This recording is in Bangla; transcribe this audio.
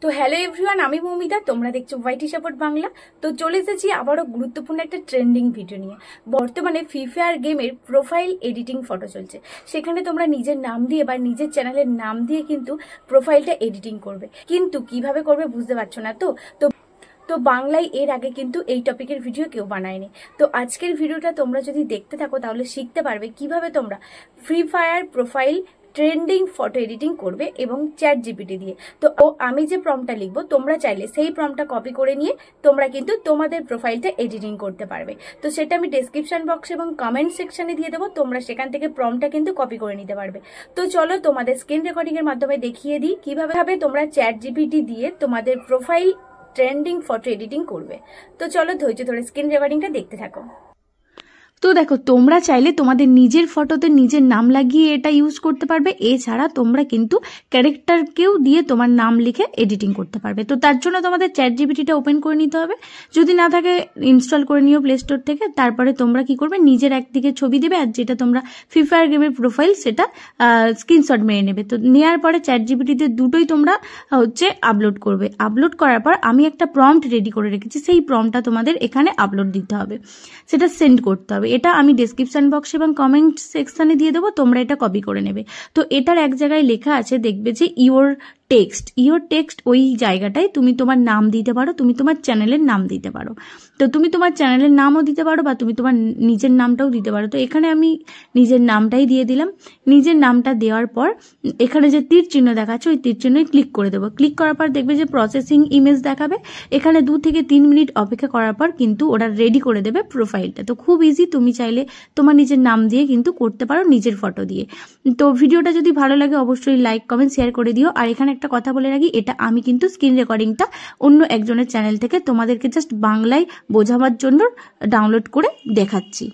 তো হ্যালো এভরিওয়ান, আমি মৌমিতা, তোমরা দেখছো ওয়াইটি সাপোর্ট বাংলা। তো চলে এসেছি আবারও গুরুত্বপূর্ণ একটা ট্রেন্ডিং ভিডিও নিয়ে। বর্তমানে ফ্রি ফায়ার গেমের প্রোফাইল এডিটিং ফটো চলছে। সেখানে তোমরা নিজের নাম দিয়ে বা নিজের চ্যানেলের নাম দিয়ে কিন্তু প্রোফাইলটা এডিটিং করবে, কিন্তু কিভাবে করবে বুঝতে পারছো না। তো তো বাংলায় এর আগে কিন্তু এই টপিকের ভিডিও কেউ বানায়নি। তো আজকের ভিডিওটা তোমরা যদি দেখতে থাকো তাহলে শিখতে পারবে কিভাবে তোমরা free fire profile trending photo editing করবে এবং চ্যাট জিপিটি দিয়ে। তো আমি যে প্রম্পটটা লিখবো, তোমরা চাইলে সেই প্রম্পটটা কপি করে নিয়ে তোমরা কিন্তু তোমাদের প্রোফাইলটা এডিটিং করতে পারবে। তো সেটা আমি ডেসক্রিপশন বক্স এবং কমেন্ট সেকশনে দিয়ে দেবো, তোমরা সেখান থেকে প্রম্পটটা কিন্তু কপি করে নিতে পারবে। তো চলো তোমাদের স্ক্রিন রেকর্ডিং এর মাধ্যমে দেখিয়ে দিই কিভাবে তোমরা চ্যাট জিপিটি দিয়ে তোমাদের প্রোফাইল ট্রেন্ডিং ফটো এডিটিং করবে। তো চলো ধৈর্য ধরে স্ক্রিন রেকর্ডিংটা দেখতে থাকো। তো দেখো, তোমরা চাইলে তোমাদের নিজের ফটোতে নিজের নাম লাগিয়ে এটা ইউজ করতে পারবে। এছাড়া তোমরা কিন্তু ক্যারেক্টারকেও দিয়ে তোমার নাম লিখে এডিটিং করতে পারবে। তো তার জন্য তোমাদের চ্যাট জিপিটিটা ওপেন করে নিতে হবে, যদি না থাকে ইনস্টল করে নিও প্লে স্টোর থেকে। তারপরে তোমরা কি করবে, নিজের একদিকে ছবি দেবে আর যেটা তোমরা ফ্রি ফায়ার গেমের প্রোফাইল সেটা স্ক্রিনশট মেরে নেবে। তো নেওয়ার পরে চ্যাট জিপিটিতে দুটোই তোমরা আপলোড করবে। আপলোড করার পর আমি একটা প্রম্পট রেডি করে রেখেছি, সেই প্রম্পটটা তোমাদের এখানে আপলোড দিতে হবে, সেটা সেন্ড করতে হবে। এটা আমি ডেসক্রিপশন বক্স এবং কমেন্ট সেকশনে দিয়ে দেবো, তোমরা এটা কপি করে নেবে। তো এটার এক জায়গায় লেখা আছে, দেখবে যে ইওর টেক্সট, ওই জায়গাটায় তুমি তোমার নাম দিতে পারো, তুমি তোমার চ্যানেলের নাম দিতে পারো। তো তুমি তোমার চ্যানেলের নামও দিতে পারো বা তুমি তোমার নিজের নামটাও দিতে পারো। তো এখানে আমি নিজের নামটাই দিয়ে দিলাম। নিজের নামটা দেওয়ার পর এখানে যে তীর চিহ্ন দেখাচ্ছে, ওই তীর চিহ্নে ক্লিক করে দেবো। ক্লিক করার পর দেখবে যে প্রসেসিং ইমেজ দেখাবে। এখানে 2 থেকে 3 মিনিট অপেক্ষা করার পর কিন্তু ওরা রেডি করে দেবে প্রোফাইলটা। তো খুব ইজি, তুমি চাইলে তোমার নিজের নাম দিয়ে কিন্তু করতে পারো, নিজের ফটো দিয়ে। তো ভিডিওটা যদি ভালো লাগে অবশ্যই লাইক কমেন্ট শেয়ার করে দিও। আর এখানে একটা কথা বলে রাখি, এটা আমি কিন্তু স্ক্রিন রেকর্ডিংটা অন্য একজনের চ্যানেল থেকে তোমাদেরকে জাস্ট বাংলায় বোঝাবার জন্য ডাউনলোড করে দেখাচ্ছি।